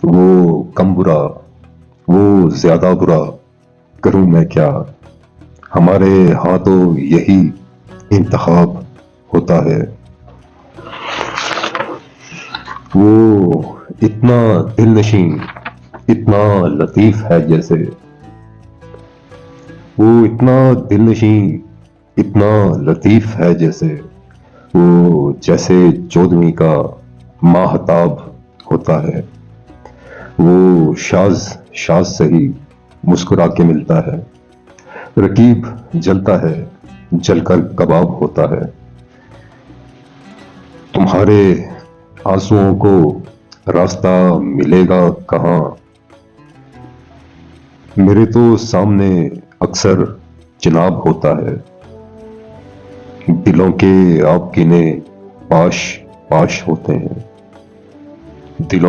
वो कम बुरा, वो ज्यादा बुरा, करूं मैं क्या। हमारे हाथों यही इंतखाब होता है। वो इतना दिलनशीं, इतना लतीफ है जैसे, वो इतना दिलनशीं, इतना लतीफ है जैसे, वो जैसे चौदहवीं का माहताब होता है। वो शाज शाज से ही मुस्कुरा के मिलता है। रकीब जलता है, जलकर कबाब होता है। तुम्हारे आंसुओं को रास्ता मिलेगा कहाँ। मेरे तो सामने अक्सर चिनाब होता है। दिलों के आपकीने पाश पाश होते हैं। दिलों